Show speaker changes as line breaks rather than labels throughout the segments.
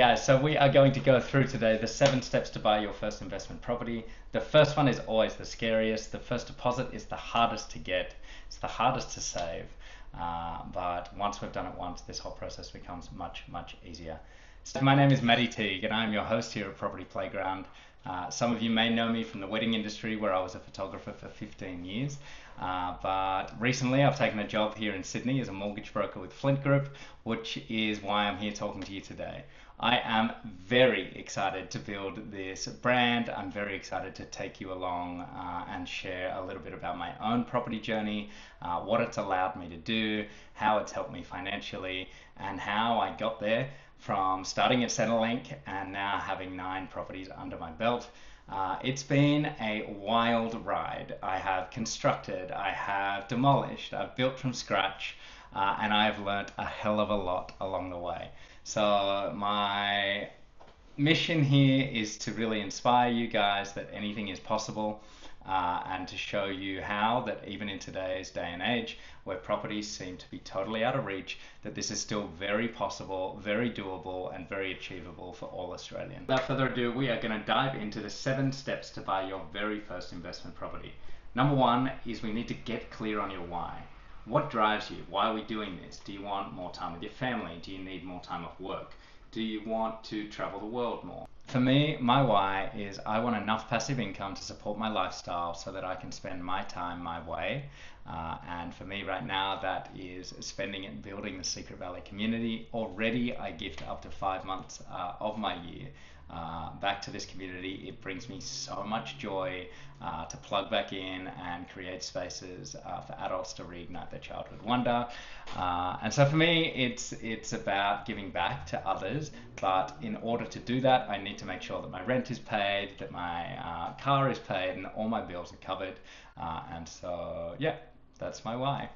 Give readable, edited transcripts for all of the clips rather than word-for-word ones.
guys, so we are going to go through today the 7 steps to buy your first investment property. The first one is always the scariest. The first deposit is the hardest to get. It's the hardest to save. But once we've done it once, this whole process becomes much, much easier. So my name is Matty Teague, and I'm your host here at Property Playground. Some of you may know me from the wedding industry, where I was a photographer for 15 years. But recently I've taken a job here in Sydney as a mortgage broker with Flint Group, which is why I'm here talking to you today. I am very excited to build this brand. I'm very excited to take you along and share a little bit about my own property journey, what it's allowed me to do, how it's helped me financially, and how I got there from starting at Centrelink and now having 9 properties under my belt. It's been a wild ride. I have constructed, I have demolished, I've built from scratch, and I've learnt a hell of a lot along the way. So my mission here is to really inspire you guys that anything is possible, and to show you how that even in today's day and age, where properties seem to be totally out of reach, that this is still very possible, very doable, and very achievable for all Australians. Without further ado, we are going to dive into the 7 steps to buy your very first investment property. Number 1 is we need to get clear on your why. What drives you? Why are we doing this? Do you want more time with your family? Do you need more time off work? Do you want to travel the world more? For me, my why is I want enough passive income to support my lifestyle so that I can spend my time my way. And for me right now, that is spending it building the Secret Valley community. Already, I gift up to 5 months of my year back to this community. It brings me so much joy to plug back in and create spaces for adults to reignite their childhood wonder. And so for me, it's about giving back to others. But in order to do that, I need to make sure that my rent is paid, that my car is paid, and all my bills are covered. And so, yeah, that's my why.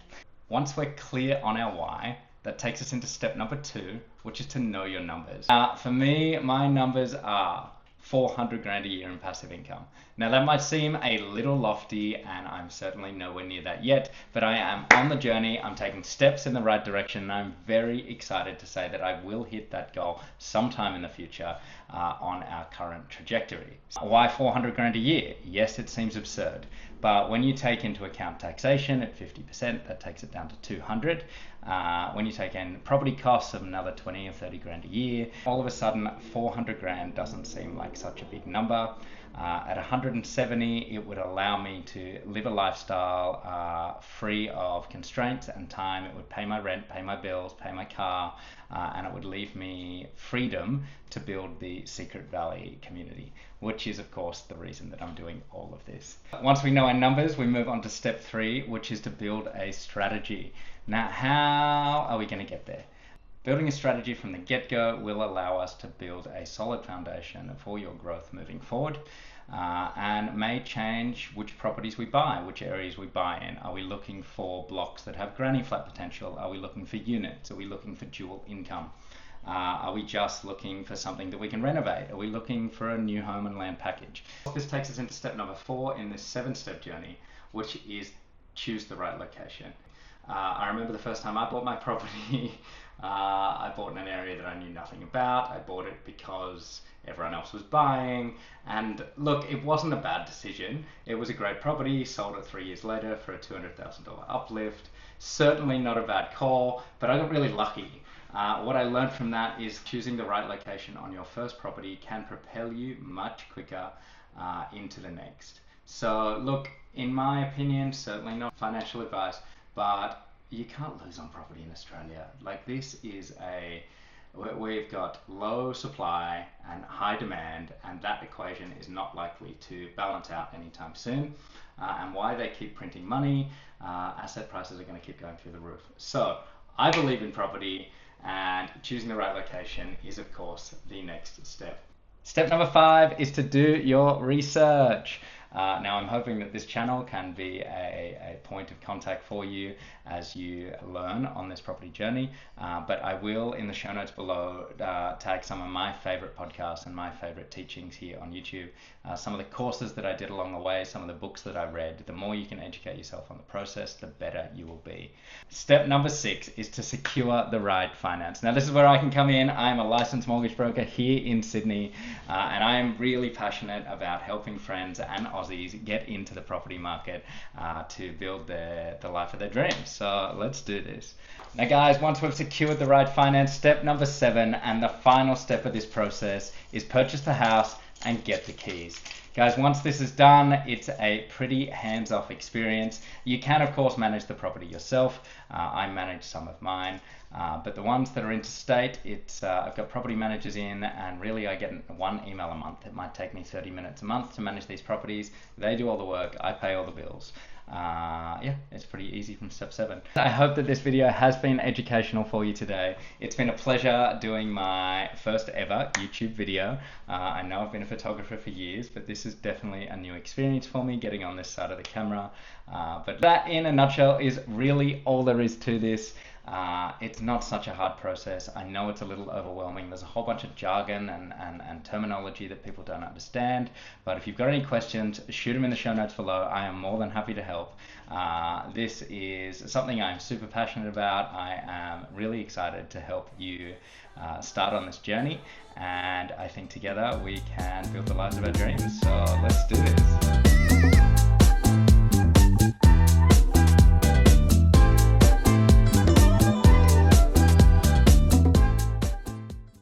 Once we're clear on our why, that takes us into step number 2, which is to know your numbers. For me, my numbers are 400 grand a year in passive income. Now that might seem a little lofty, and I'm certainly nowhere near that yet, but I am on the journey. I'm taking steps in the right direction, and I'm very excited to say that I will hit that goal sometime in the future on our current trajectory. Why 400 grand a year? Yes, it seems absurd, but when you take into account taxation at 50%, that takes it down to 200. When you take in property costs of another 20 or 30 grand a year, all of a sudden 400 grand doesn't seem like such a big number. At 170, it would allow me to live a lifestyle free of constraints and time. It would pay my rent, pay my bills, pay my car, and it would leave me freedom to build the Secret Valley community, which is of course the reason that I'm doing all of this. Once we know our numbers, we move on to step 3, which is to build a strategy. Now, how are we going to get there? Building a strategy from the get-go will allow us to build a solid foundation for your growth moving forward, and may change which properties we buy, which areas we buy in. Are we looking for blocks that have granny flat potential? Are we looking for units? Are we looking for dual income? Are we just looking for something that we can renovate? Are we looking for a new home and land package? This takes us into step number 4 in this 7-step journey, which is choose the right location. I remember the first time I bought my property, I bought in an area that I knew nothing about. I bought it because everyone else was buying, and look, it wasn't a bad decision. It was a great property, sold it 3 years later for a $200,000 uplift. Certainly not a bad call, but I got really lucky. What I learned from that is choosing the right location on your first property can propel you much quicker into the next. So look, in my opinion, certainly not financial advice, but you can't lose on property in Australia. Like, this is we've got low supply and high demand, and that equation is not likely to balance out anytime soon. And why they keep printing money, asset prices are going to keep going through the roof. So I believe in property, and choosing the right location is of course the next step. Step number 5 is to do your research. Now I'm hoping that this channel can be a point of contact for you as you learn on this property journey. But I will, in the show notes below, tag some of my favorite podcasts and my favorite teachings here on YouTube. Some of the courses that I did along the way, some of the books that I read. The more you can educate yourself on the process, the better you will be. Step number 6 is to secure the right finance. Now, this is where I can come in. I'm a licensed mortgage broker here in Sydney, and I am really passionate about helping friends and Aussies get into the property market to build the life of their dreams. So let's do this. Now, guys, once we've secured the right finance, step number 7 and the final step of this process is purchase the house and get the keys. Guys, once this is done, it's a pretty hands-off experience. You can, of course, manage the property yourself. I manage some of mine, but the ones that are interstate, I've got property managers in, and really I get 1 email a month. It might take me 30 minutes a month to manage these properties. They do all the work, I pay all the bills. Yeah, it's pretty easy from step 7. I hope that this video has been educational for you today. It's been a pleasure doing my first ever YouTube video. I know I've been a photographer for years, but this is definitely a new experience for me, getting on this side of the camera. But that, in a nutshell, is really all there is to this. It's not such a hard process. I know it's a little overwhelming. There's a whole bunch of jargon and terminology that people don't understand. But if you've got any questions, shoot them in the show notes below. I am more than happy to help. This is something I'm super passionate about. I am really excited to help you start on this journey. And I think together we can build the lives of our dreams. So let's do this.